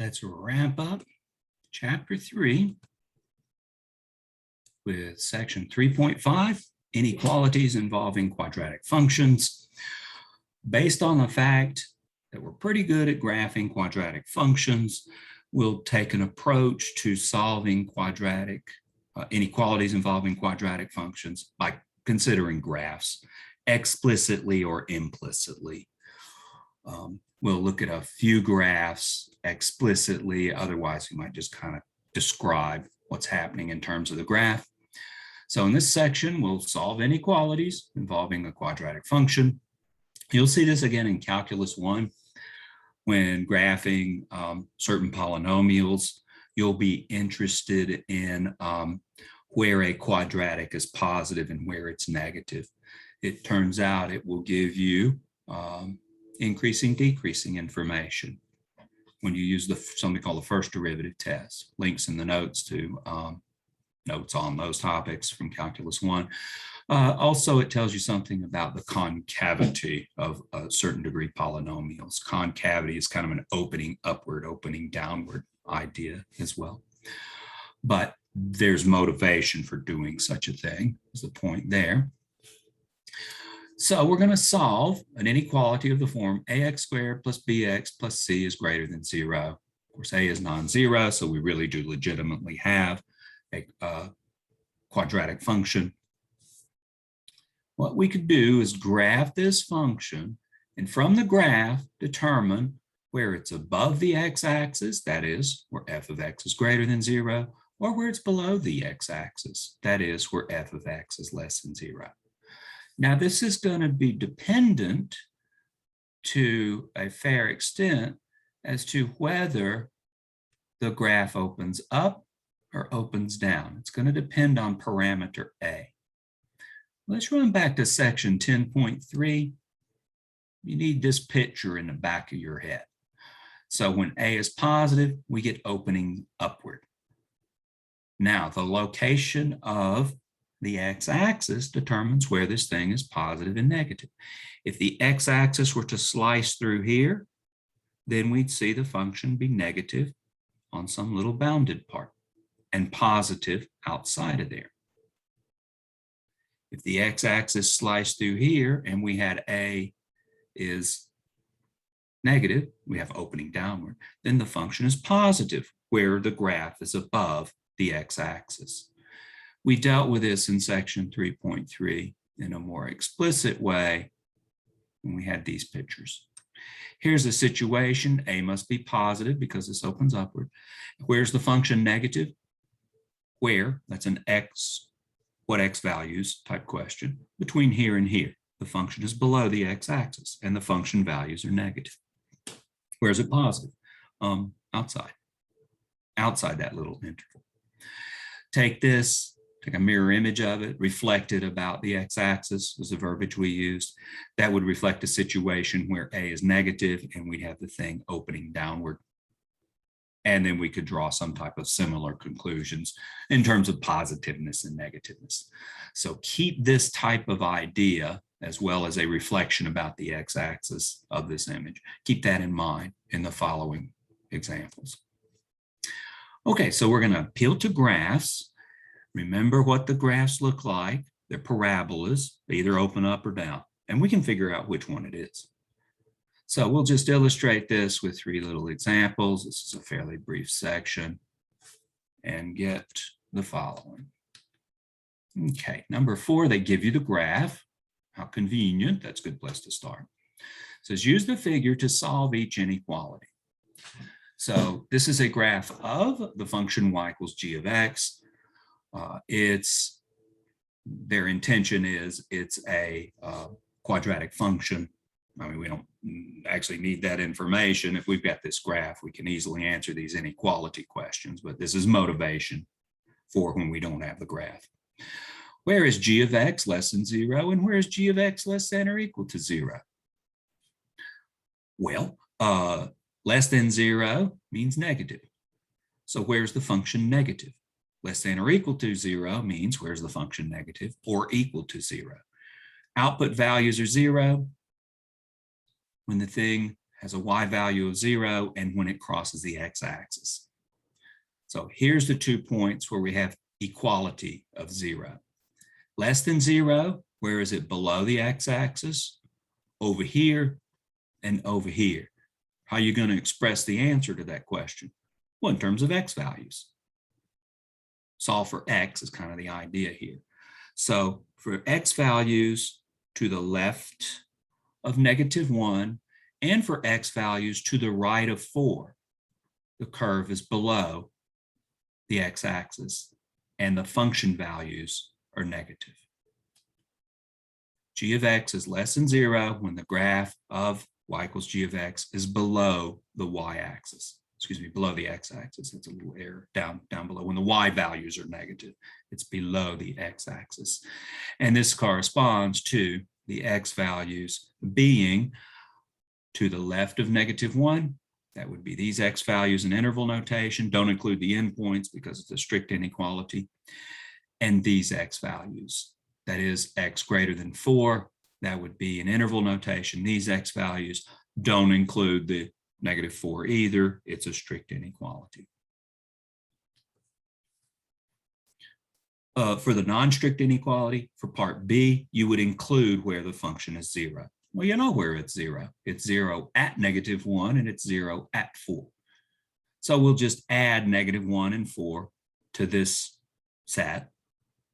let's wrap up chapter 3 with section 3.5, inequalities involving quadratic functions. Based on the fact that we're pretty good at graphing quadratic functions, we'll take an approach to solving quadratic inequalities involving quadratic functions by considering graphs explicitly or implicitly. We'll look at a few graphs explicitly, otherwise we might just kind of describe what's happening in terms of the graph. So in this section, we'll solve inequalities involving a quadratic function. You'll see this again in Calculus 1. When graphing certain polynomials, you'll be interested in where a quadratic is positive and where it's negative. It turns out it will give you increasing, decreasing information when you use something called the first derivative test. Links in the notes to notes on those topics from Calculus 1. Also, it tells you something about the concavity of a certain degree polynomials. Concavity is kind of an opening upward, opening downward idea as well. But there's motivation for doing such a thing, is the point there. So we're going to solve an inequality of the form ax squared plus bx plus c is greater than 0. Of course, a is non-zero, so we really do legitimately have a quadratic function. What we could do is graph this function, and from the graph, determine where it's above the x-axis, that is, where f of x is greater than 0, or where it's below the x-axis, that is, where f of x is less than 0. Now, this is going to be dependent to a fair extent as to whether the graph opens up or opens down. It's going to depend on parameter a. Let's run back to section 10.3. You need this picture in the back of your head. So when a is positive, we get opening upward. Now, the location of the x-axis determines where this thing is positive and negative. If the x-axis were to slice through here, then we'd see the function be negative on some little bounded part and positive outside of there. If the x-axis sliced through here and we had a is negative, we have opening downward, then the function is positive where the graph is above the x-axis. We dealt with this in section 3.3 in a more explicit way when we had these pictures. Here's a situation, a must be positive because this opens upward. Where's the function negative? Where? That's an x, what x values type question. Between here and here, the function is below the x-axis and the function values are negative. Where is it positive? Outside that little interval. Take this, take a mirror image of it, reflect it about the x-axis was the verbiage we used. That would reflect a situation where a is negative and we have the thing opening downward. And then we could draw some type of similar conclusions in terms of positiveness and negativeness. So keep this type of idea as well as a reflection about the x-axis of this image. Keep that in mind in the following examples. Okay, so we're going to appeal to graphs. Remember what the graphs look like. They're parabolas. They either open up or down, and we can figure out which one it is. So we'll just illustrate this with 3 little examples. This is a fairly brief section, and get the following. Okay, number 4, they give you the graph. How convenient. That's a good place to start. It says use the figure to solve each inequality. So this is a graph of the function y equals g of x. Their intention is it's a quadratic function. I mean, we don't actually need that information. If we've got this graph, we can easily answer these inequality questions, but this is motivation for when we don't have the graph. Where is g of x less than 0 and where is g of x less than or equal to 0? Well, less than 0 means negative. So where's the function negative? Less than or equal to 0 means where's the function negative or equal to 0. Output values are 0. When the thing has a y value of 0, and when it crosses the x-axis. So here's the 2 points where we have equality of 0. Less than 0, where is it below the x-axis? Over here and over here. How are you going to express the answer to that question? Well, in terms of x values. Solve for x is kind of the idea here. So for x values to the left of -1 and for x values to the right of 4, the curve is below the x-axis and the function values are negative. G of x is less than 0 when the graph of y equals g of x is below the y-axis. Excuse me, below the x-axis. It's a little error down below. When the y values are negative, it's below the x-axis. And this corresponds to the x values being to the left of -1. That would be these x values in interval notation. Don't include the endpoints because it's a strict inequality. And these x values, that is x greater than 4, that would be in interval notation. These x values don't include the -4 either. It's a strict inequality. For the non-strict inequality, for part B, you would include where the function is 0. Well, you know where it's 0. It's 0 at -1 and it's 0 at 4. So we'll just add -1 and 4 to this set.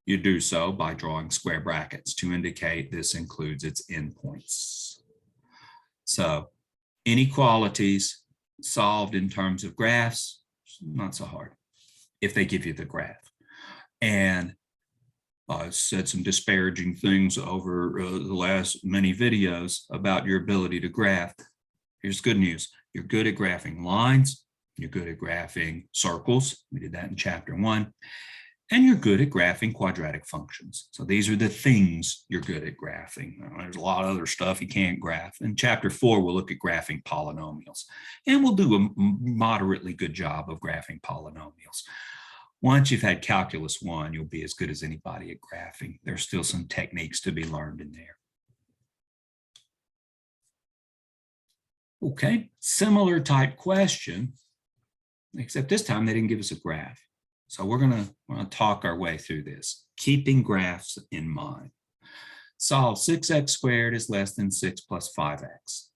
You do so by drawing square brackets to indicate this includes its endpoints. So inequalities solved in terms of graphs, not so hard if they give you the graph. And I said some disparaging things over the last many videos about your ability to graph. Here's good news. You're good at graphing lines. You're good at graphing circles. We did that in chapter 1. And you're good at graphing quadratic functions. So these are the things you're good at graphing. There's a lot of other stuff you can't graph. In chapter 4, we'll look at graphing polynomials. And we'll do a moderately good job of graphing polynomials. Once you've had Calculus 1, you'll be as good as anybody at graphing. There's still some techniques to be learned in there. Okay, similar type question, except this time they didn't give us a graph. So we're gonna talk our way through this, keeping graphs in mind. Solve 6x squared is less than 6 plus 5x.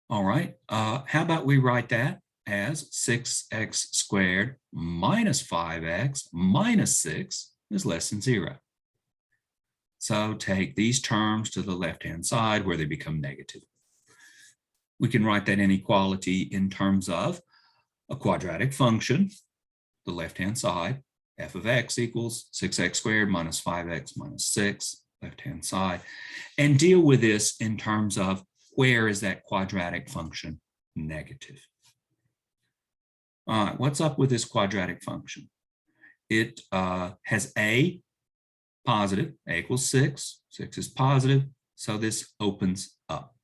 All right, how about we write that as 6x squared minus 5x minus 6 is less than 0. So take these terms to the left-hand side where they become negative. We can write that inequality in terms of a quadratic function, the left-hand side, f of x equals 6x squared minus 5x minus 6, left-hand side, and deal with this in terms of where is that quadratic function negative. All right, what's up with this quadratic function? It has a positive, a equals 6, 6 is positive, so this opens up.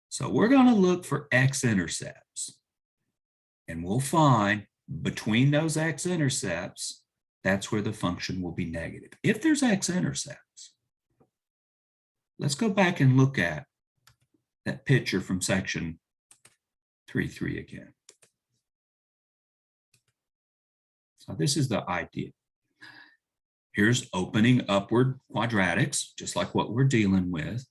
So we're going to look for x-intercepts. And we'll find between those x-intercepts, that's where the function will be negative. If there's x-intercepts, let's go back and look at that picture from section 3.3 again. So this is the idea. Here's opening upward quadratics, just like what we're dealing with.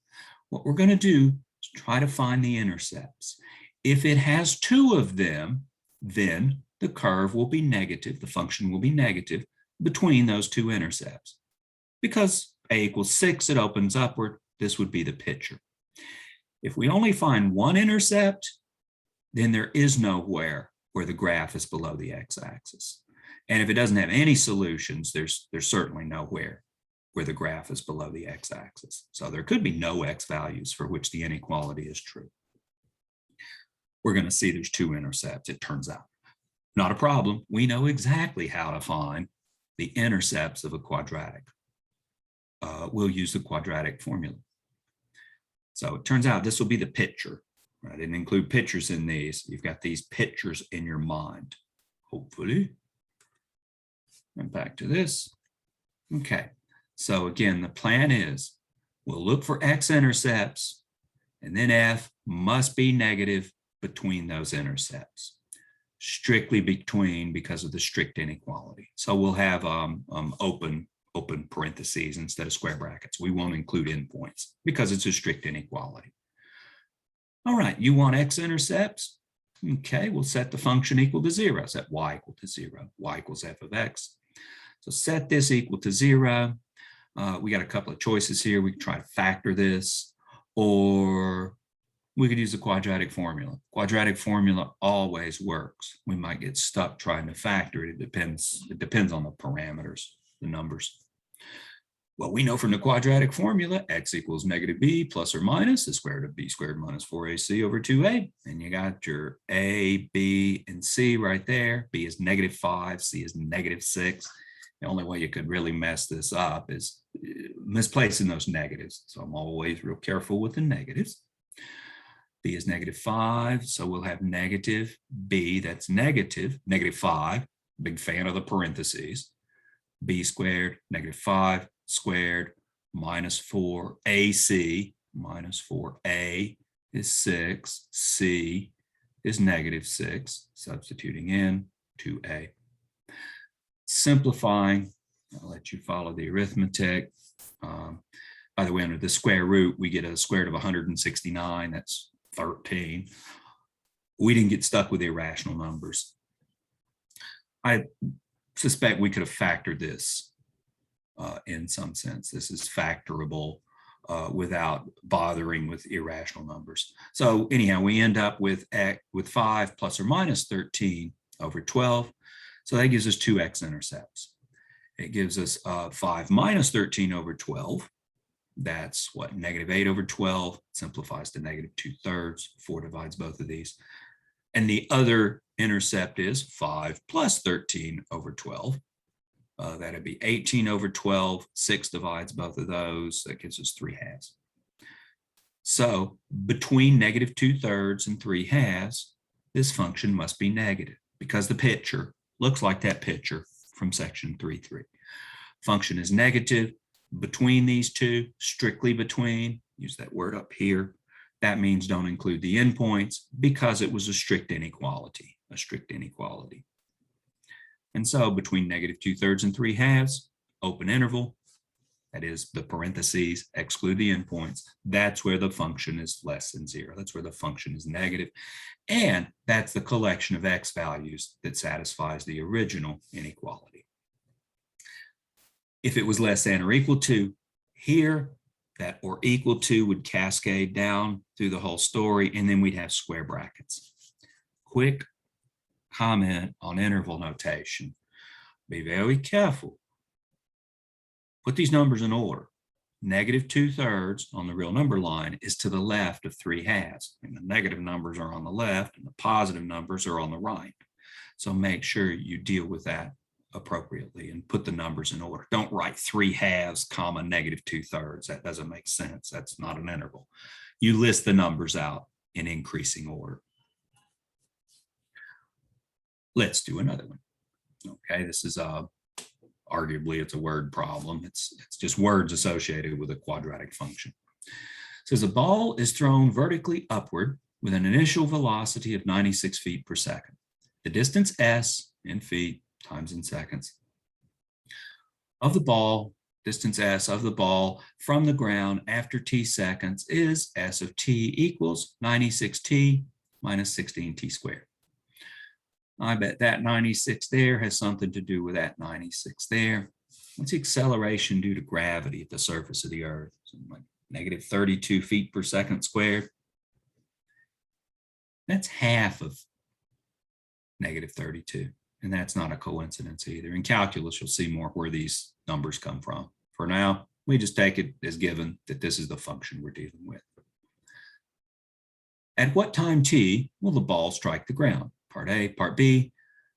What we're going to do is try to find the intercepts. If it has 2 of them, then the curve will be negative, the function will be negative between those 2 intercepts. Because a equals 6, it opens upward, this would be the picture. If we only find 1 intercept, then there is nowhere where the graph is below the x-axis. And if it doesn't have any solutions, there's certainly nowhere where the graph is below the x-axis. So there could be no x values for which the inequality is true. We're going to see there's 2 intercepts, it turns out. Not a problem. We know exactly how to find the intercepts of a quadratic. We'll use the quadratic formula. So it turns out this will be the picture. I didn't include pictures in these. You've got these pictures in your mind, hopefully. And back to this. Okay, so again, the plan is we'll look for x-intercepts and then f must be negative between those intercepts. Strictly between because of the strict inequality. So we'll have open parentheses instead of square brackets. We won't include endpoints because it's a strict inequality. All right, you want x-intercepts? Okay, we'll set the function equal to 0. Set y equal to 0. Y equals f of x. So set this equal to 0. We got a couple of choices here. We can try to factor this, or we could use the quadratic formula. Quadratic formula always works. We might get stuck trying to factor it. It depends on the parameters, the numbers. Well, we know from the quadratic formula, x equals negative b plus or minus the square root of b squared minus 4ac over 2a. And you got your a, b, and c right there. B is negative 5, c is negative 6. The only way you could really mess this up is misplacing those negatives. So I'm always real careful with the negatives. B is negative 5, so we'll have negative b, that's negative 5, big fan of the parentheses, b squared, negative 5 squared, minus 4ac, minus 4a is 6, c is negative 6, substituting in 2a. Simplifying, I'll let you follow the arithmetic. By the way, under the square root, we get a square root of 169, that's 13. We didn't get stuck with irrational numbers. I suspect we could have factored this in some sense. This is factorable without bothering with irrational numbers. So anyhow, we end up with 5 plus or minus 13 over 12. So that gives us 2 x-intercepts. It gives us 5 minus 13 over 12. That's what, negative 8 over 12, simplifies to negative 2/3. 4 divides both of these. And the other intercept is 5 plus 13 over 12. That'd be 18 over 12. 6 divides both of those. That gives us 3/2. So between negative 2/3 and 3/2, this function must be negative because the picture looks like that picture from section 3.3. Function is negative between these two, strictly between, use that word up here. That means don't include the endpoints because it was a strict inequality, And so between negative 2/3 and 3/2, open interval, that is the parentheses, exclude the endpoints, that's where the function is less than 0. That's where the function is negative. And that's the collection of x values that satisfies the original inequality. If it was less than or equal to, here, that or equal to would cascade down through the whole story, and then we'd have square brackets. Quick comment on interval notation. Be very careful. Put these numbers in order. Negative 2/3 on the real number line is to the left of 3/2, and the negative numbers are on the left and the positive numbers are on the right. So make sure you deal with that appropriately and put the numbers in order. Don't write 3/2 comma negative 2/3. That doesn't make sense. That's not an interval. You list the numbers out in increasing order. Let's do another one. Okay, this is arguably it's a word problem. It's just words associated with a quadratic function. It says a ball is thrown vertically upward with an initial velocity of 96 feet per second. The distance s in feet times in seconds of the ball, distance s of the ball from the ground after t seconds is s of t equals 96t minus 16t squared. I bet that 96 there has something to do with that 96 there. What's the acceleration due to gravity at the surface of the earth? Something like negative 32 feet per second squared. That's half of negative 32. And that's not a coincidence either. In calculus, you'll see more where these numbers come from. For now, we just take it as given that this is the function we're dealing with. At what time t will the ball strike the ground? Part A. Part B.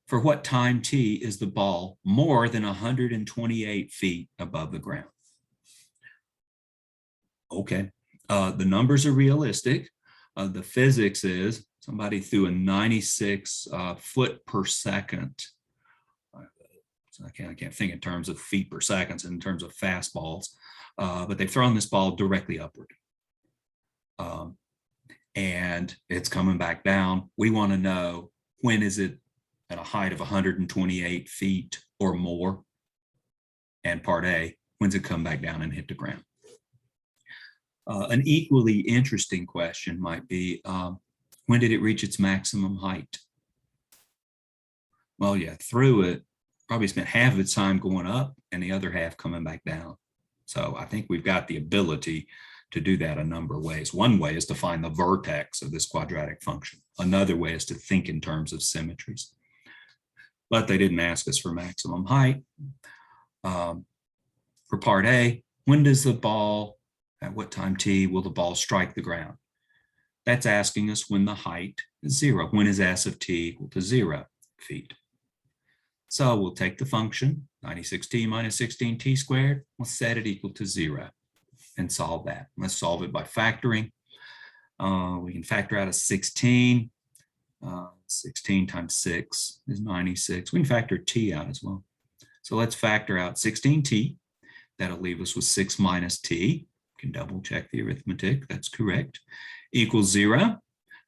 For what time t is the ball more than 128 feet above the ground? Okay, the numbers are realistic. The physics is somebody threw a 96 foot per second. So I can't think in terms of feet per second, in terms of fastballs, but they've thrown this ball directly upward. and it's coming back down. We want to know, when is it at a height of 128 feet or more? And part A, when's it come back down and hit the ground? An equally interesting question might be, when did it reach its maximum height? Well, yeah, through it, probably spent half of its time going up and the other half coming back down. So I think we've got the ability to do that a number of ways. One way is to find the vertex of this quadratic function. Another way is to think in terms of symmetries. But they didn't ask us for maximum height. For part A, when does the ball, at what time t will the ball strike the ground? That's asking us when the height is 0. When is s of t equal to 0 feet? So we'll take the function, 96t minus 16t squared, we'll set it equal to 0 and solve that. Let's solve it by factoring. We can factor out a 16. 16 times 6 is 96. We can factor t out as well. So let's factor out 16t. That'll leave us with 6 minus t. You can double check the arithmetic. That's correct. Equals 0.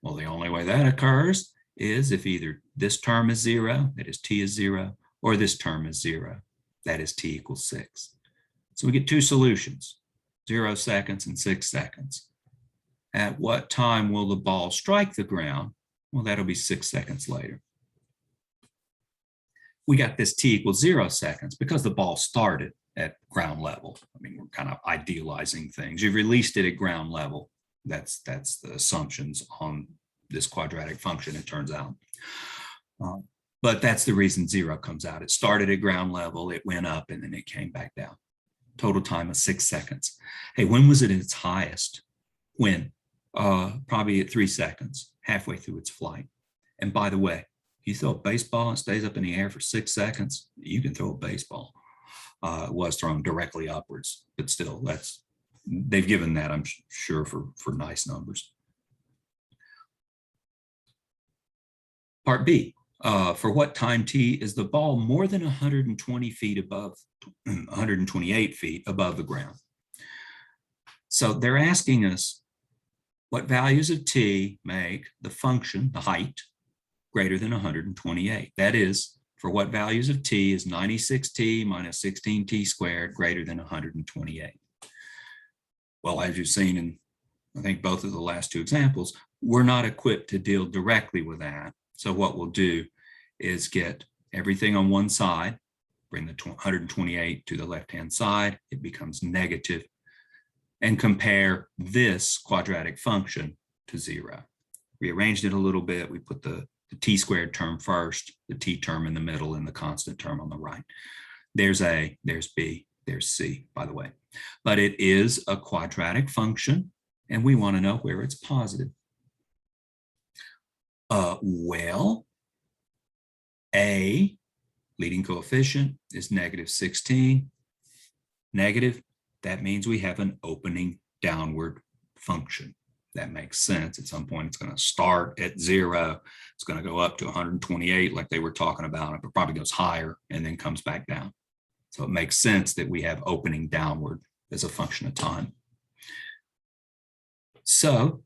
Well, the only way that occurs is if either this term is 0, that is t is 0, or this term is 0, that is t equals 6. So we get two solutions, 0 seconds and 6 seconds. At what time will the ball strike the ground? Well, that'll be 6 seconds later. We got this t equals 0 seconds because the ball started at ground level. I mean, we're kind of idealizing things. You've released it at ground level. That's the assumptions on this quadratic function, it turns out. But that's the reason 0 comes out. It started at ground level, it went up, and then it came back down. Total time of 6 seconds. Hey, when was it at its highest? When? Probably at 3 seconds, halfway through its flight. And by the way, you throw a baseball and it stays up in the air for 6 seconds, you can throw a baseball. It was thrown directly upwards, but still, they've given that, I'm sure, for nice numbers. Part B, for what time t is the ball more than 120 feet above, 128 feet above the ground? So they're asking us what values of t make the function, the height, greater than 128. That is, for what values of t is 96t minus 16t squared greater than 128? Well, as you've seen in, I think, both of the last two examples, we're not equipped to deal directly with that. So what we'll do is get everything on one side, bring the 128 to the left-hand side, it becomes negative, and compare this quadratic function to 0. Rearranged it a little bit. We put the t squared term first, the t term in the middle, and the constant term on the right. There's A, there's B, there's C, by the way. But it is a quadratic function, and we want to know where it's positive. Well, A, leading coefficient, is negative 16. Negative, that means we have an opening downward function. That makes sense. At some point, it's going to start at 0. It's going to go up to 128 like they were talking about. It probably goes higher and then comes back down. So it makes sense that we have opening downward as a function of time. So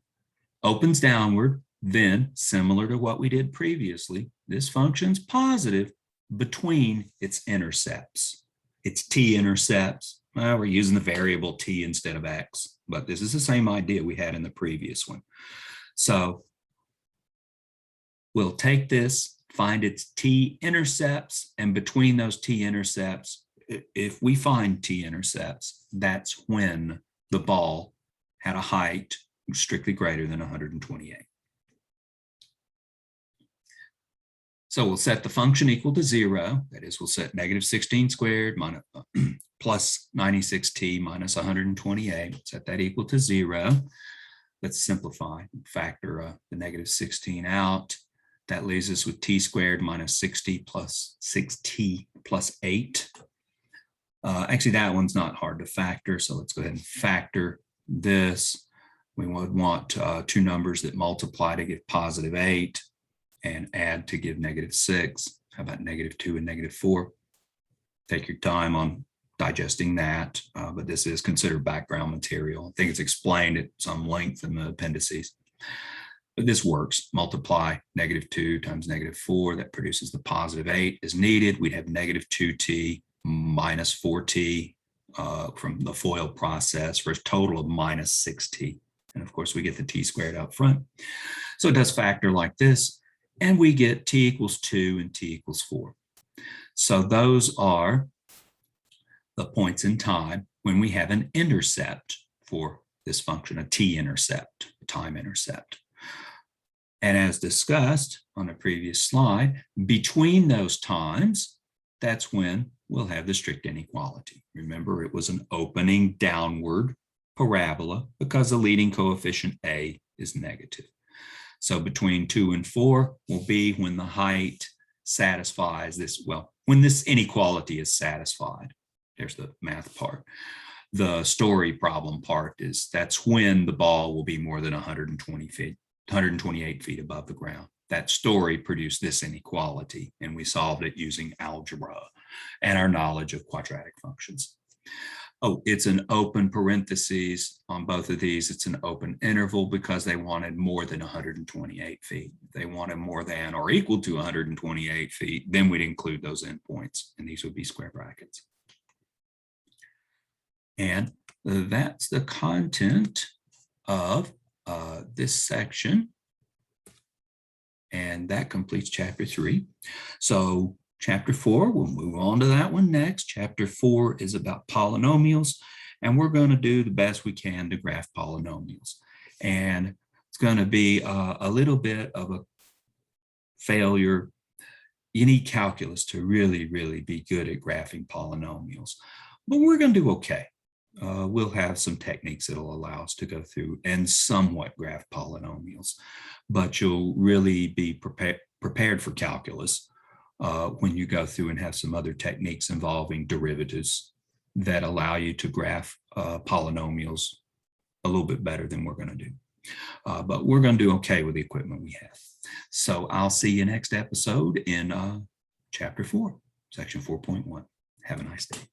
opens downward, then similar to what we did previously, this function's positive between its intercepts. Its t-intercepts, well, we're using the variable t instead of x, but this is the same idea we had in the previous one. So we'll take this, find its t-intercepts, and between those t-intercepts, if we find t-intercepts, that's when the ball had a height strictly greater than 128. So we'll set the function equal to 0. That is, we'll set negative 16 squared minus, plus 96t minus 128. Set that equal to 0. Let's simplify. Factor the negative 16 out. That leaves us with t squared minus 60 plus 6t plus 8. Actually, that one's not hard to factor. So let's go ahead and factor this. We would want two numbers that multiply to give positive 8. And add to give negative 6. How about negative 2 and negative 4? Take your time on digesting that, but this is considered background material. I think it's explained at some length in the appendices. But this works. Multiply -2 times -4. That produces the +8 is needed. We'd have -2t minus 4t from the FOIL process for a total of -6t. And of course, we get the t squared out front. So it does factor like this. And we get t equals 2 and t equals 4. So those are the points in time when we have an intercept for this function, a t-intercept, a time intercept. And as discussed on a previous slide, between those times, that's when we'll have the strict inequality. Remember, it was an opening downward parabola because the leading coefficient a is negative. So between 2 and 4 will be when the height satisfies this, well, when this inequality is satisfied. There's the math part. The story problem part is that's when the ball will be more than 128 feet above the ground. That story produced this inequality, and we solved it using algebra and our knowledge of quadratic functions. Oh, it's an open parentheses on both of these. It's an open interval because they wanted more than 128 feet. If they wanted more than or equal to 128 feet, then we'd include those endpoints, and these would be square brackets. And that's the content of this section. And that completes chapter 3. So chapter 4, we'll move on to that one next. Chapter 4 is about polynomials, and we're going to do the best we can to graph polynomials. And it's going to be a little bit of a failure. You need calculus to really, really be good at graphing polynomials, but we're going to do okay. We'll have some techniques that'll allow us to go through and somewhat graph polynomials, but you'll really be prepared for calculus when you go through and have some other techniques involving derivatives that allow you to graph polynomials a little bit better than we're going to do. But we're going to do okay with the equipment we have. So I'll see you next episode in chapter 4, section 4.1. Have a nice day.